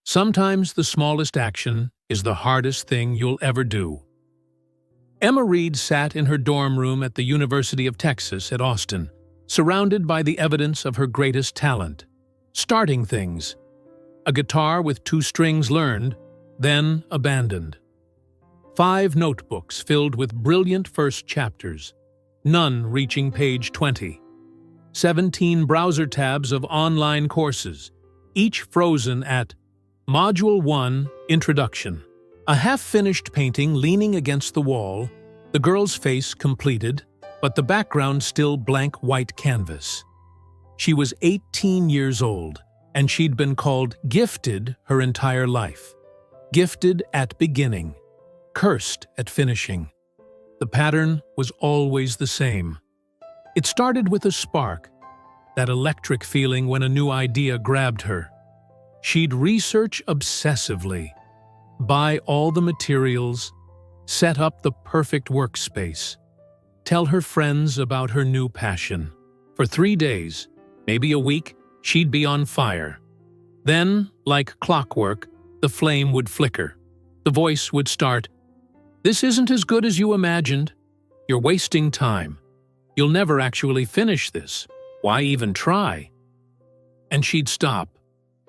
Sometimes the smallest action is the hardest thing you'll ever do. Emma Reed sat in her dorm room at the University of Texas at Austin, surrounded by the evidence of her greatest talent. Starting things. A guitar with 2 strings learned, then abandoned. 5 notebooks filled with brilliant first chapters, none reaching page 20. 17 browser tabs of online courses, each frozen at Module 1, Introduction. A half-finished painting leaning against the wall, the girl's face completed, but the background still blank white canvas. She was 18 years old, and she'd been called gifted her entire life. Gifted at beginning, cursed at finishing. The pattern was always the same. It started with a spark, that electric feeling when a new idea grabbed her. She'd research obsessively, buy all the materials, set up the perfect workspace, tell her friends about her new passion. For 3 days, maybe a week, she'd be on fire. Then, like clockwork, the flame would flicker. The voice would start, "This isn't as good as you imagined. You're wasting time. You'll never actually finish this. Why even try?" And she'd stop.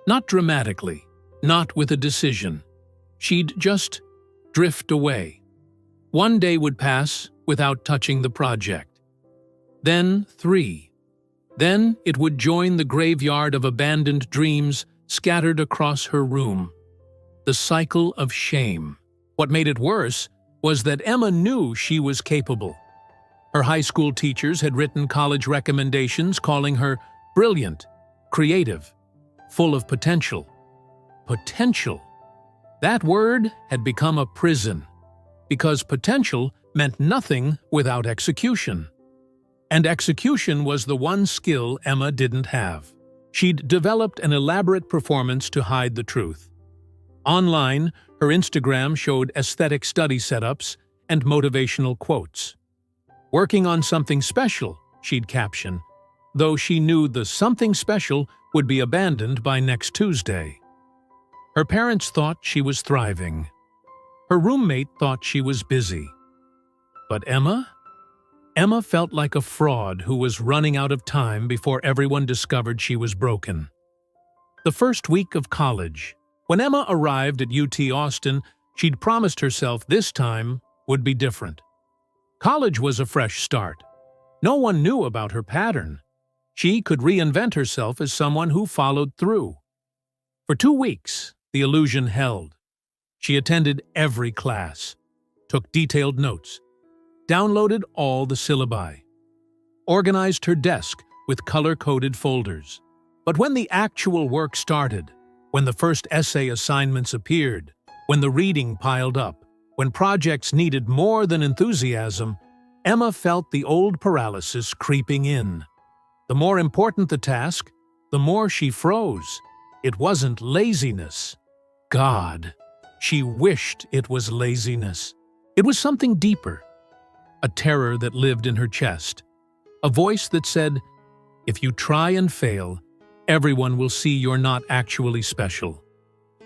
Not dramatically, not with a decision. She'd just drift away. 1 day would pass without touching the project. Then 3. Then it would join the graveyard of abandoned dreams scattered across her room. The cycle of shame. What made it worse was that Emma knew she was capable. Her high school teachers had written college recommendations calling her brilliant, creative, full of potential. Potential. That word had become a prison, because potential meant nothing without execution. And execution was the one skill Emma didn't have. She'd developed an elaborate performance to hide the truth. Online, her Instagram showed aesthetic study setups and motivational quotes. "Working on something special," she'd caption, though she knew the something special would be abandoned by next Tuesday. Her parents thought she was thriving. Her roommate thought she was busy. But Emma? Emma felt like a fraud who was running out of time before everyone discovered she was broken. The first week of college. When Emma arrived at UT Austin, she'd promised herself this time would be different. College was a fresh start. No one knew about her pattern. She could reinvent herself as someone who followed through. For 2 weeks, the illusion held. She attended every class, took detailed notes, downloaded all the syllabi, organized her desk with color-coded folders. But when the actual work started, when the first essay assignments appeared, when the reading piled up, when projects needed more than enthusiasm, Emma felt the old paralysis creeping in. The more important the task, the more she froze. It wasn't laziness. God, she wished it was laziness. It was something deeper. A terror that lived in her chest. A voice that said, "If you try and fail, everyone will see you're not actually special.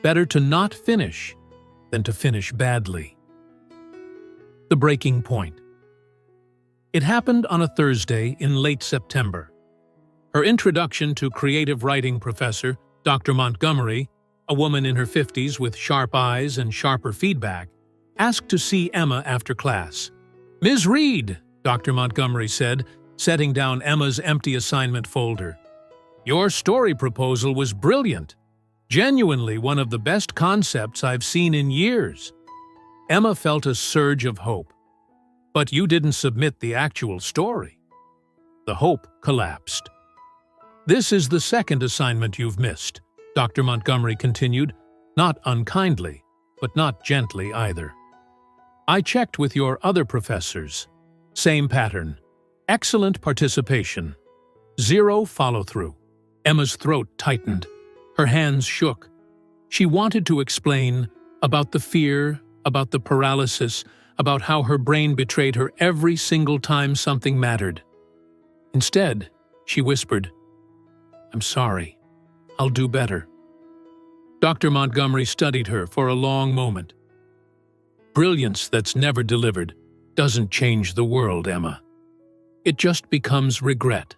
Better to not finish than to finish badly." The breaking point. It happened on a Thursday in late September. Her introduction to creative writing professor, Dr. Montgomery, a woman in her 50s with sharp eyes and sharper feedback, asked to see Emma after class. "Ms. Reed," Dr. Montgomery said, setting down Emma's empty assignment folder. "Your story proposal was brilliant. Genuinely one of the best concepts I've seen in years." Emma felt a surge of hope. "But you didn't submit the actual story." The hope collapsed. "This is the second assignment you've missed," Dr. Montgomery continued, not unkindly, but not gently either. "I checked with your other professors. Same pattern. Excellent participation. Zero follow-through." Emma's throat tightened. Her hands shook. She wanted to explain about the fear, about the paralysis, about how her brain betrayed her every single time something mattered. Instead, she whispered, "I'm sorry. I'll do better." Dr. Montgomery studied her for a long moment. Brilliance that's never delivered doesn't change the world, Emma. It just becomes regret.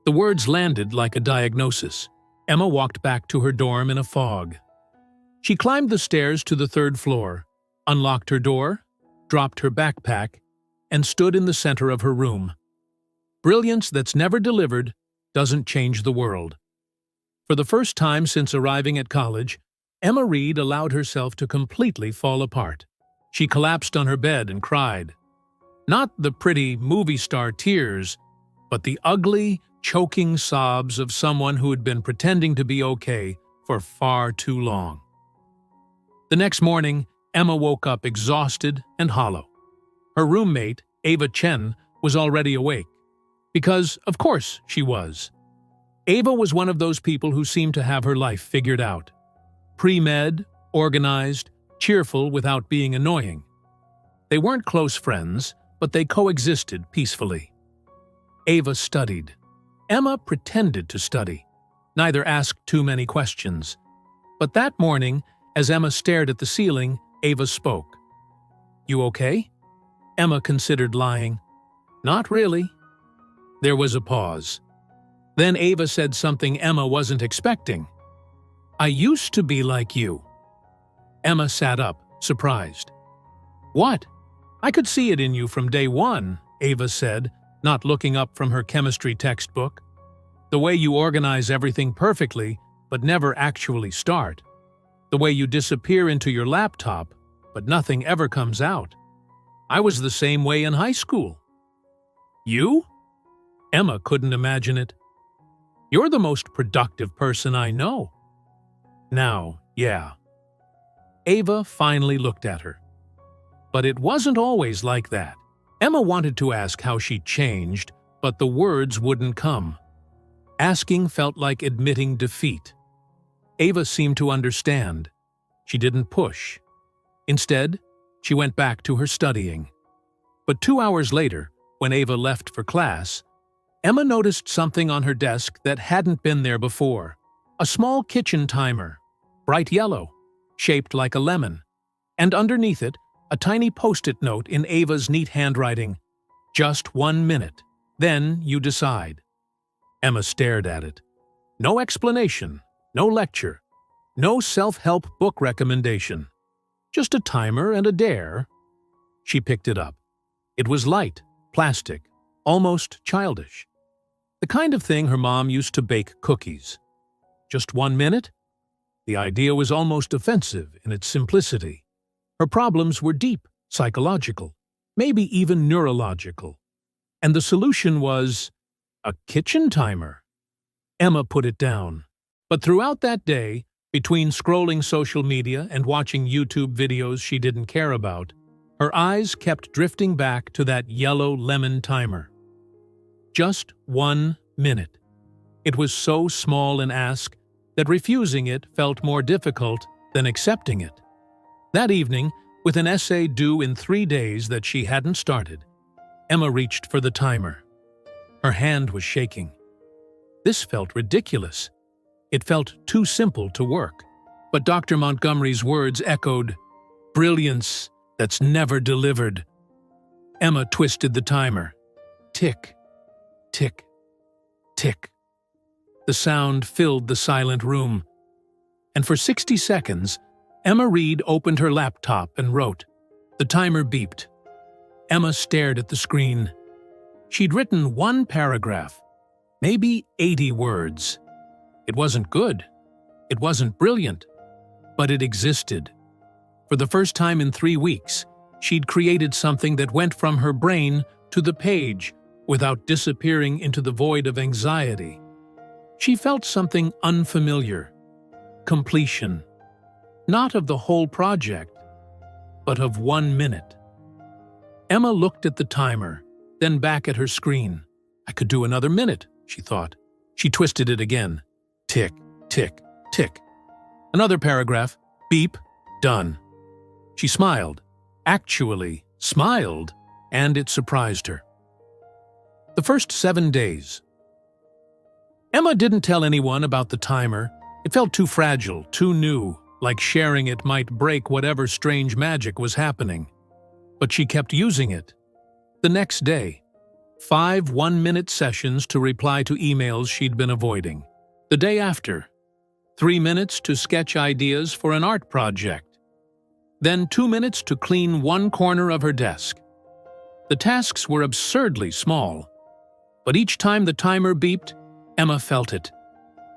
The words landed like a diagnosis. Emma walked back to her dorm in a fog. She climbed the stairs to the third floor, unlocked her door, dropped her backpack, and stood in the center of her room. Brilliance that's never delivered doesn't change the world. For the first time since arriving at college, Emma Reed allowed herself to completely fall apart. She collapsed on her bed and cried. Not the pretty movie star tears, but the ugly, choking sobs of someone who had been pretending to be okay for far too long. The next morning, Emma woke up exhausted and hollow. Her roommate, Ava Chen, was already awake. Because, of course, she was. Ava was one of those people who seemed to have her life figured out. Pre-med, organized, cheerful without being annoying. They weren't close friends, but they coexisted peacefully. Ava studied. Emma pretended to study. Neither asked too many questions. But that morning, as Emma stared at the ceiling, Ava spoke. "You okay?" Emma considered lying. "Not really." There was a pause. Then Ava said something Emma wasn't expecting. "I used to be like you." Emma sat up, surprised. "What? I could see it in you from day one," Ava said, not looking up from her chemistry textbook. "The way you organize everything perfectly, but never actually start. The way you disappear into your laptop, but nothing ever comes out. I was the same way in high school." "You?" Emma couldn't imagine it. "You're the most productive person I know." "Now, yeah." Ava finally looked at her. But it wasn't always like that. Emma wanted to ask how she changed, but the words wouldn't come. Asking felt like admitting defeat. Ava seemed to understand. She didn't push. Instead, she went back to her studying. But 2 hours later, when Ava left for class, Emma noticed something on her desk that hadn't been there before. A small kitchen timer, bright yellow, shaped like a lemon, and underneath it, a tiny post-it note in Ava's neat handwriting. "Just 1 minute. Then you decide." Emma stared at it. No explanation, no lecture, no self-help book recommendation. Just a timer and a dare. She picked it up. It was light, plastic, almost childish. The kind of thing her mom used to bake cookies. Just 1 minute? The idea was almost offensive in its simplicity. Her problems were deep, psychological, maybe even neurological. And the solution was a kitchen timer. Emma put it down. But throughout that day, between scrolling social media and watching YouTube videos she didn't care about, her eyes kept drifting back to that yellow lemon timer. Just 1 minute. It was so small an ask that refusing it felt more difficult than accepting it. That evening, with an essay due in 3 days that she hadn't started, Emma reached for the timer. Her hand was shaking. This felt ridiculous. It felt too simple to work. But Dr. Montgomery's words echoed, "Brilliance that's never delivered." Emma twisted the timer. Tick, tick, tick. The sound filled the silent room. And for 60 seconds, Emma Reed opened her laptop and wrote. The timer beeped. Emma stared at the screen. She'd written 1 paragraph, maybe 80 words. It wasn't good. It wasn't brilliant. But it existed. For the first time in 3 weeks, she'd created something that went from her brain to the page without disappearing into the void of anxiety. She felt something unfamiliar. Completion. Not of the whole project, but of 1 minute. Emma looked at the timer, then back at her screen. I could do another minute, she thought. She twisted it again. Tick, tick, tick. Another paragraph. Beep. Done. She smiled. Actually smiled, and it surprised her. The first 7 days. Emma didn't tell anyone about the timer. It felt too fragile, too new, like sharing it might break whatever strange magic was happening. But she kept using it. The next day, 5 one-minute sessions to reply to emails she'd been avoiding. The day after, 3 minutes to sketch ideas for an art project. Then 2 minutes to clean one corner of her desk. The tasks were absurdly small, but each time the timer beeped, Emma felt it.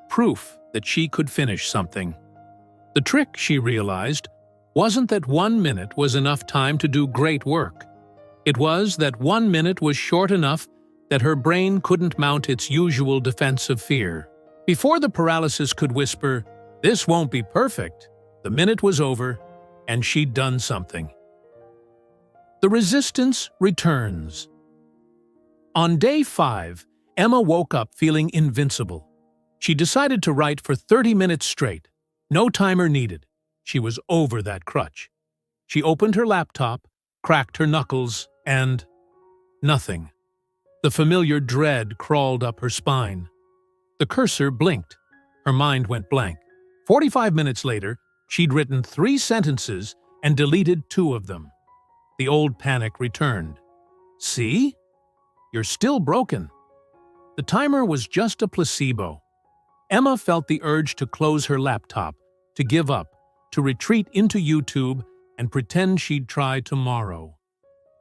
Proof that she could finish something. The trick, she realized, wasn't that 1 minute was enough time to do great work. It was that 1 minute was short enough that her brain couldn't mount its usual defense of fear. Before the paralysis could whisper, "This won't be perfect," the minute was over, and she'd done something. The resistance returns. On day 5, Emma woke up feeling invincible. She decided to write for 30 minutes straight. No timer needed. She was over that crutch. She opened her laptop, cracked her knuckles, and nothing. The familiar dread crawled up her spine. The cursor blinked. Her mind went blank. 45 minutes later, she'd written 3 sentences and deleted 2 of them. The old panic returned. "See? You're still broken." The timer was just a placebo. Emma felt the urge to close her laptop, to give up, to retreat into YouTube and pretend she'd try tomorrow.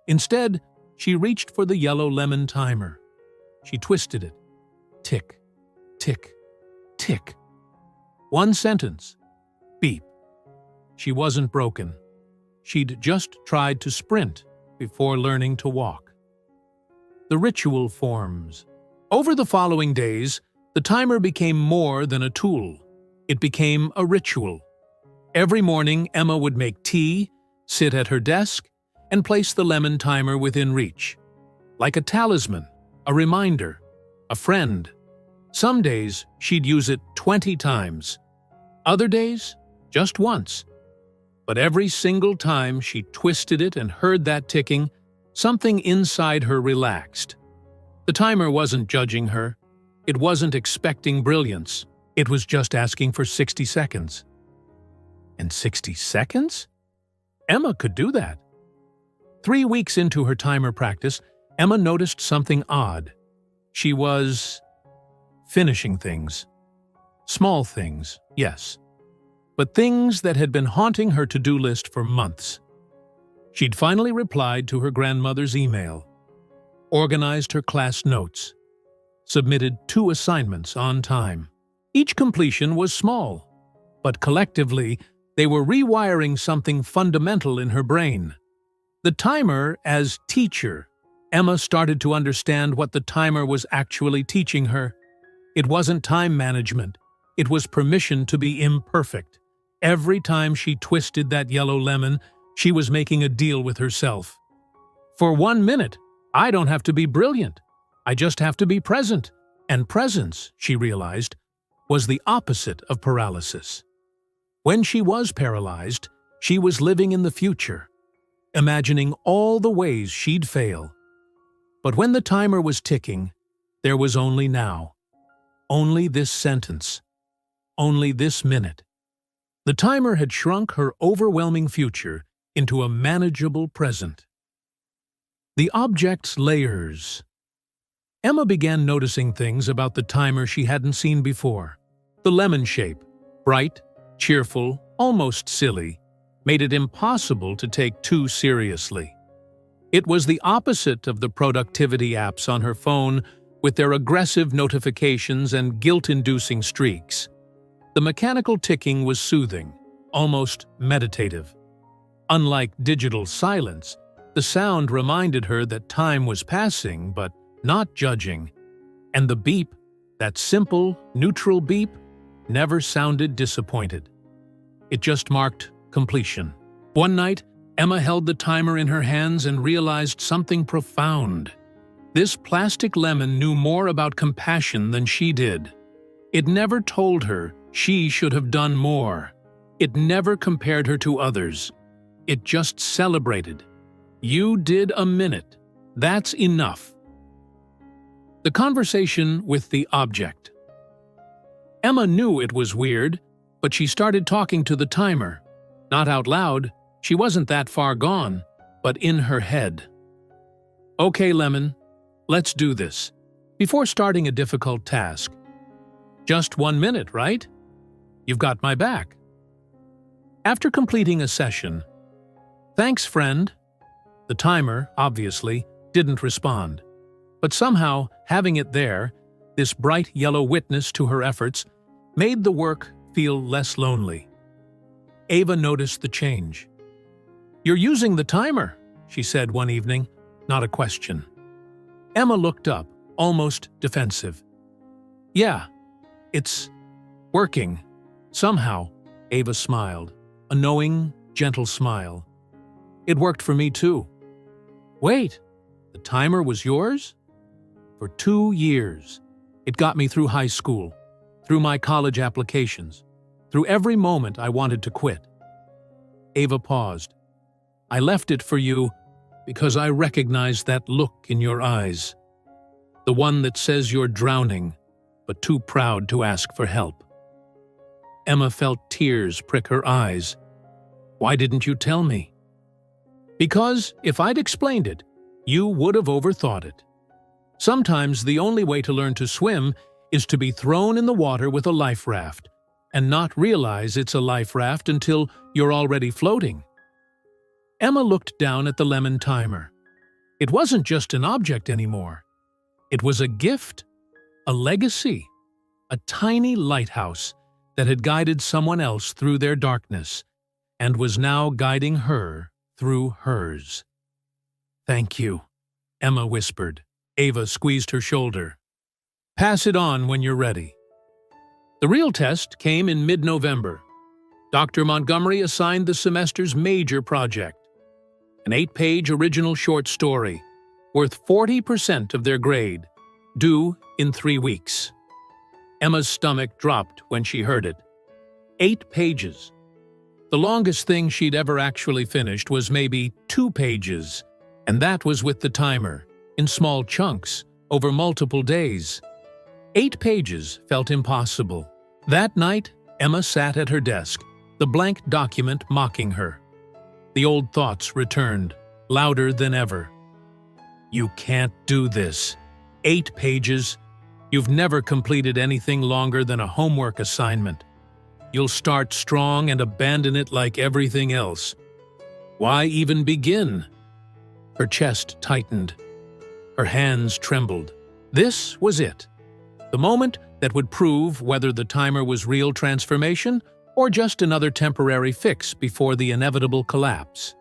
Instead, she reached for the yellow lemon timer. She twisted it. Tick, tick, tick. 1 sentence. Beep. She wasn't broken. She'd just tried to sprint before learning to walk. The ritual forms. Over the following days, the timer became more than a tool. It became a ritual. Every morning, Emma would make tea, sit at her desk, and place the lemon timer within reach. Like a talisman, a reminder, a friend. Some days, she'd use it 20 times. Other days, just once. But every single time she twisted it and heard that ticking, something inside her relaxed. The timer wasn't judging her. It wasn't expecting brilliance. It was just asking for 60 seconds. And 60 seconds? Emma could do that. 3 weeks into her timer practice, Emma noticed something odd. She was finishing things. Small things, yes. But things that had been haunting her to-do list for months. She'd finally replied to her grandmother's email, organized her class notes, submitted 2 assignments on time. Each completion was small, but collectively, they were rewiring something fundamental in her brain. The timer as teacher. Emma started to understand what the timer was actually teaching her. It wasn't time management. It was permission to be imperfect. Every time she twisted that yellow lemon, she was making a deal with herself. For 1 minute, I don't have to be brilliant. I just have to be present. And presence, she realized, was the opposite of paralysis. When she was paralyzed, she was living in the future, imagining all the ways she'd fail. But when the timer was ticking, there was only now. Only this sentence. Only this minute. The timer had shrunk her overwhelming future into a manageable present. The object's layers. Emma began noticing things about the timer she hadn't seen before. The lemon shape, bright, cheerful, almost silly, made it impossible to take too seriously. It was the opposite of the productivity apps on her phone with their aggressive notifications and guilt-inducing streaks. The mechanical ticking was soothing, almost meditative. Unlike digital silence, the sound reminded her that time was passing but not judging, and the beep, that simple, neutral beep, never sounded disappointed. It just marked completion. One night, Emma held the timer in her hands and realized something profound. This plastic lemon knew more about compassion than she did. It never told her she should have done more. It never compared her to others. It just celebrated. You did a minute. That's enough. The conversation with the object. Emma knew it was weird, but she started talking to the timer. Not out loud, she wasn't that far gone, but in her head. "Okay, Lemon, let's do this. Before starting a difficult task. Just 1 minute, right? You've got my back." After completing a session, "Thanks, friend." The timer, obviously, didn't respond. But somehow, having it there, this bright yellow witness to her efforts, made the work feel less lonely. Ava noticed the change. "You're using the timer," she said one evening, not a question. Emma looked up, almost defensive. "Yeah, it's working. Somehow," Ava smiled, a knowing, gentle smile. "It worked for me too." "Wait, the timer was yours?" "For 2 years. It got me through high school, through my college applications, through every moment I wanted to quit." Ava paused. "I left it for you because I recognized that look in your eyes. The one that says you're drowning, but too proud to ask for help." Emma felt tears prick her eyes. "Why didn't you tell me?" "Because if I'd explained it, you would have overthought it. Sometimes the only way to learn to swim is to be thrown in the water with a life raft, and not realize it's a life raft until you're already floating." Emma looked down at the lemon timer. It wasn't just an object anymore. It was a gift, a legacy, a tiny lighthouse that had guided someone else through their darkness and was now guiding her through hers. "Thank you," Emma whispered. Ava squeezed her shoulder. "Pass it on when you're ready." The real test came in mid-November. Dr. Montgomery assigned the semester's major project, an 8-page original short story, worth 40% of their grade, due in 3 weeks. Emma's stomach dropped when she heard it. 8 pages. The longest thing she'd ever actually finished was maybe 2 pages, and that was with the timer, in small chunks, over multiple days. 8 pages felt impossible. That night, Emma sat at her desk, the blank document mocking her. The old thoughts returned, louder than ever. "You can't do this. 8 pages. You've never completed anything longer than a homework assignment. You'll start strong and abandon it like everything else. Why even begin?" Her chest tightened. Her hands trembled. This was it. The moment that would prove whether the timer was real transformation or just another temporary fix before the inevitable collapse.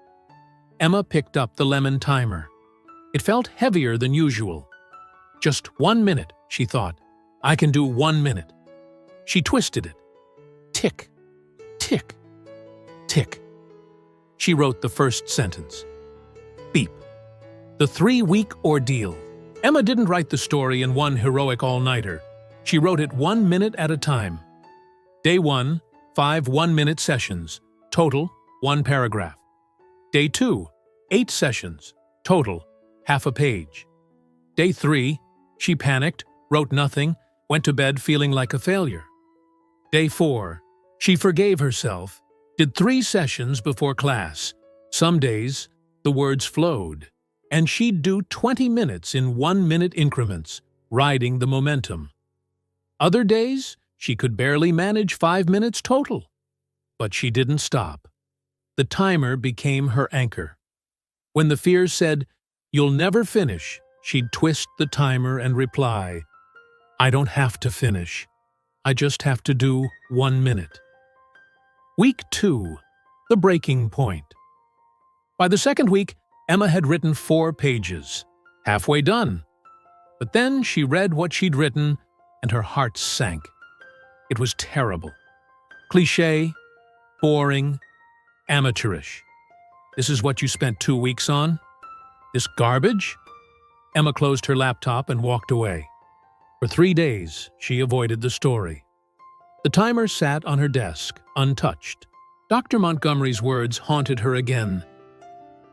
Emma picked up the lemon timer. It felt heavier than usual. "Just 1 minute," she thought. "I can do 1 minute." She twisted it. Tick, tick, tick. She wrote the first sentence. Beep. The 3-week ordeal. Emma didn't write the story in one heroic all-nighter. She wrote it 1 minute at a time. Day 1, 5 one-minute sessions. Total, 1 paragraph. Day 2, 8 sessions. Total, half a page. Day 3, she panicked, wrote nothing, went to bed feeling like a failure. Day 4, she forgave herself, did 3 sessions before class. Some days, the words flowed, and she'd do 20 minutes in 1-minute increments, riding the momentum. Other days, she could barely manage 5 minutes total. But she didn't stop. The timer became her anchor. When the fears said, "You'll never finish," she'd twist the timer and reply, "I don't have to finish. I just have to do 1 minute." Week 2, the breaking point. By the second week, Emma had written 4 pages, halfway done. But then she read what she'd written, and her heart sank. It was terrible. Cliché, boring, amateurish. This is what you spent 2 weeks on? This garbage? Emma closed her laptop and walked away. For 3 days, she avoided the story. The timer sat on her desk, untouched. Dr. Montgomery's words haunted her again.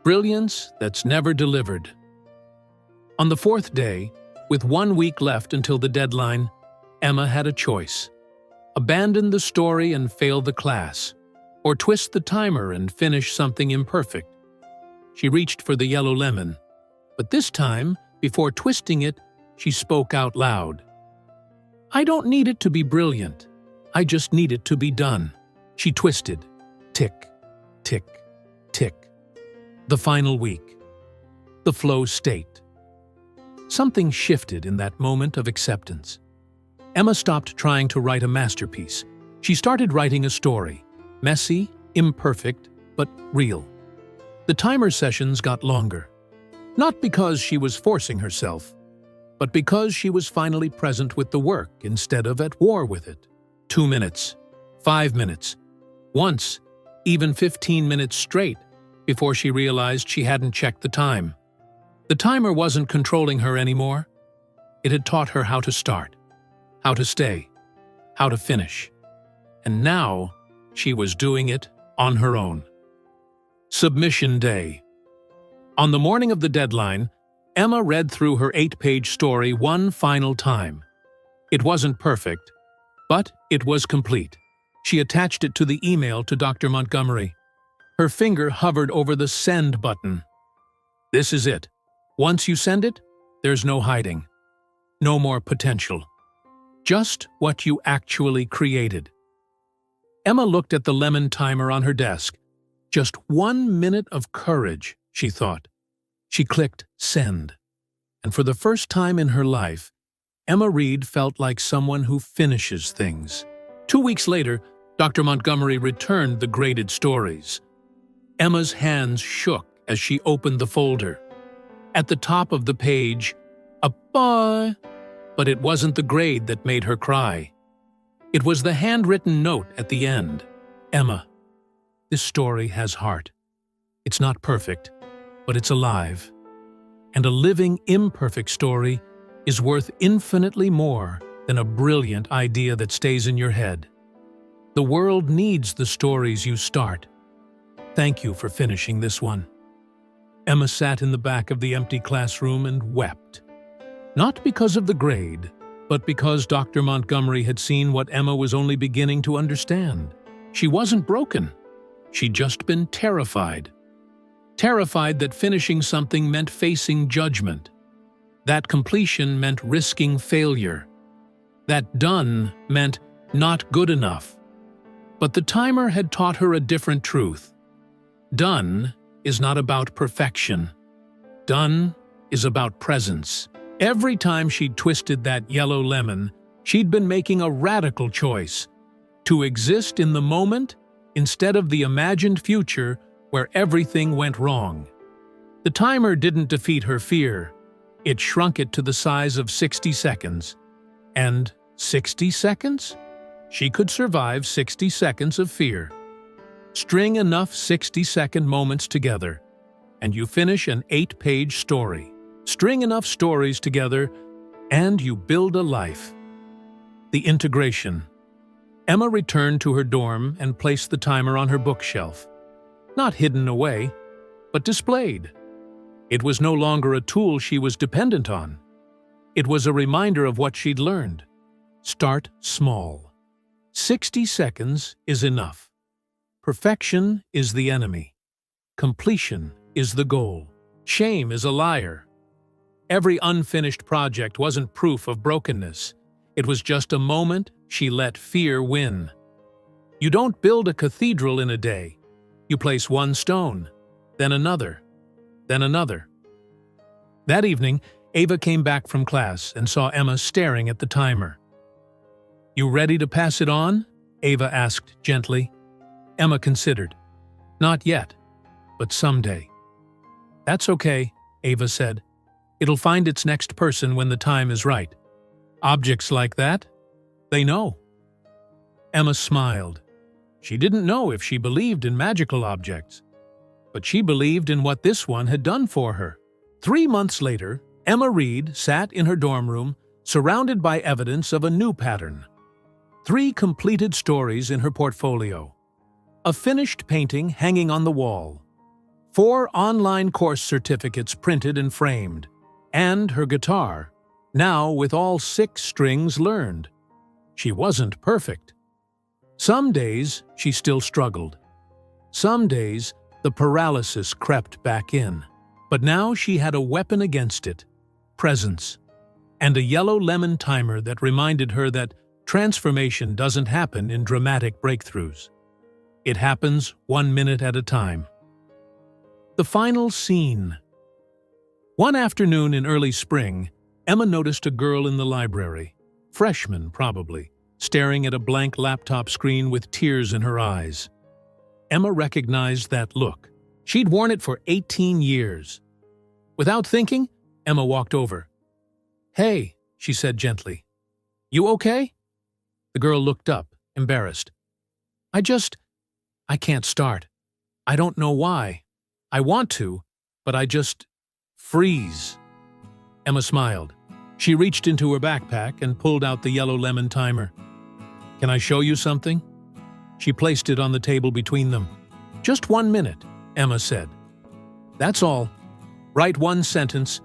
Brilliance that's never delivered. On the 4th day, with 1 week left until the deadline, Emma had a choice. abandon the story and fail the class, or twist the timer and finish something imperfect. She reached for the yellow lemon, but this time, before twisting it, she spoke out loud. "I don't need it to be brilliant. I just need it to be done." She twisted. Tick, tick, tick. The final week. The flow state. Something shifted in that moment of acceptance. Emma stopped trying to write a masterpiece. She started writing a story. Messy, imperfect, but real. The timer sessions got longer. Not because she was forcing herself, but because she was finally present with the work instead of at war with it. 2 minutes, 5 minutes, once, even 15 minutes straight, before she realized she hadn't checked the time. The timer wasn't controlling her anymore. It had taught her how to start, how to stay, how to finish. And now, she was doing it on her own. Submission day. On the morning of the deadline, Emma read through her 8-page story one final time. It wasn't perfect, but it was complete. She attached it to the email to Dr. Montgomery. Her finger hovered over the send button. This is it. Once you send it, there's no hiding. No more potential. Just what you actually created. Emma looked at the lemon timer on her desk. Just 1 minute of courage, she thought. She clicked send. And for the first time in her life, Emma Reed felt like someone who finishes things. 2 weeks later, Dr. Montgomery returned the graded stories. Emma's hands shook as she opened the folder. At the top of the page, a bye, but it wasn't the grade that made her cry. It was the handwritten note at the end. Emma, this story has heart. It's not perfect, but it's alive. And a living, imperfect story is worth infinitely more than a brilliant idea that stays in your head. The world needs the stories you start. Thank you for finishing this one. Emma sat in the back of the empty classroom and wept. Not because of the grade, but because Dr. Montgomery had seen what Emma was only beginning to understand. She wasn't broken. She'd just been terrified. Terrified that finishing something meant facing judgment. That completion meant risking failure. That done meant not good enough. But the timer had taught her a different truth. Done is not about perfection. Done is about presence. Every time she'd twisted that yellow lemon, she'd been making a radical choice. To exist in the moment instead of the imagined future where everything went wrong. The timer didn't defeat her fear. It shrunk it to the size of 60 seconds. And 60 seconds? She could survive 60 seconds of fear. String enough 60-second moments together, and you finish an 8-page story. String enough stories together, and you build a life. The integration. Emma returned to her dorm and placed the timer on her bookshelf. Not hidden away, but displayed. It was no longer a tool she was dependent on. It was a reminder of what she'd learned. Start small. 60 seconds is enough. Perfection is the enemy. Completion is the goal. Shame is a liar. Every unfinished project wasn't proof of brokenness. It was just a moment she let fear win. You don't build a cathedral in a day. You place one stone, then another, then another. That evening, Ava came back from class and saw Emma staring at the timer. "You ready to pass it on?" Ava asked gently. Emma considered. "Not yet, but someday." "That's okay," Ava said. "It'll find its next person when the time is right. Objects like that, they know." Emma smiled. She didn't know if she believed in magical objects, but she believed in what this one had done for her. 3 months later, Emma Reed sat in her dorm room, surrounded by evidence of a new pattern. 3 completed stories in her portfolio. A finished painting hanging on the wall. 4 online course certificates printed and framed. And her guitar, now with all 6 strings learned. She wasn't perfect, Some days she still struggled. Some days the paralysis crept back in. But now she had a weapon against it: presence, and a yellow lemon timer that reminded her that transformation doesn't happen in dramatic breakthroughs. It happens 1 minute at a time. The final scene. One afternoon in early spring, Emma noticed a girl in the library, freshman probably, staring at a blank laptop screen with tears in her eyes. Emma recognized that look. She'd worn it for 18 years. Without thinking, Emma walked over. "Hey," she said gently. "You okay?" The girl looked up, embarrassed. I can't start. I don't know why. I want to, but I just freeze." Emma smiled. She reached into her backpack and pulled out the yellow lemon timer. "Can I show you something?" She placed it on the table between them. "Just 1 minute," Emma said. "That's all. Write 1 sentence,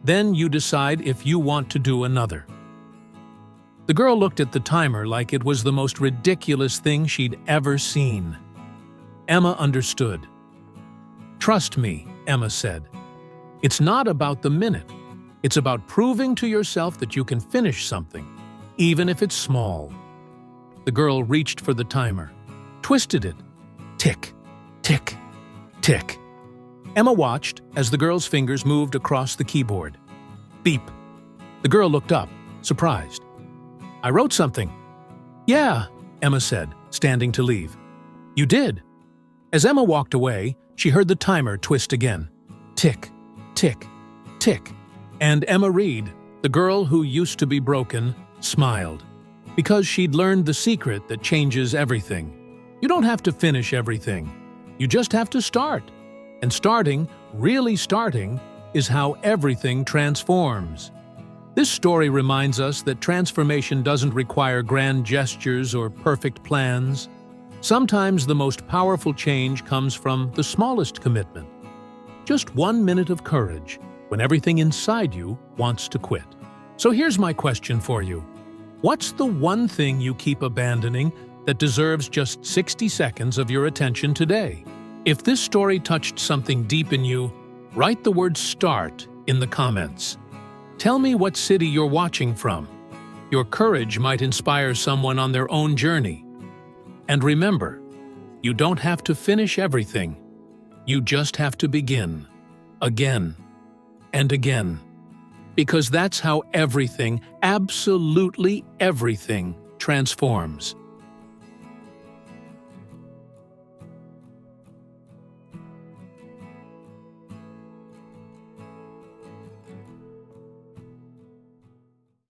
then you decide if you want to do another." The girl looked at the timer like it was the most ridiculous thing she'd ever seen. Emma understood. "Trust me," Emma said. "It's not about the minute. It's about proving to yourself that you can finish something, even if it's small." The girl reached for the timer, twisted it. Tick, tick, tick. Emma watched as the girl's fingers moved across the keyboard. Beep. The girl looked up, surprised. "I wrote something." "Yeah," Emma said, standing to leave. "You did." As Emma walked away, she heard the timer twist again. Tick, tick, tick. And Emma Reed, the girl who used to be broken, smiled. Because she'd learned the secret that changes everything. You don't have to finish everything. You just have to start. And starting, really starting, is how everything transforms. This story reminds us that transformation doesn't require grand gestures or perfect plans. Sometimes the most powerful change comes from the smallest commitment. Just 1 minute of courage when everything inside you wants to quit. So here's my question for you. What's the one thing you keep abandoning that deserves just 60 seconds of your attention today? If this story touched something deep in you, write the word START in the comments. Tell me what city you're watching from. Your courage might inspire someone on their own journey. And remember, you don't have to finish everything. You just have to begin. Again and again. Because that's how everything, absolutely everything, transforms.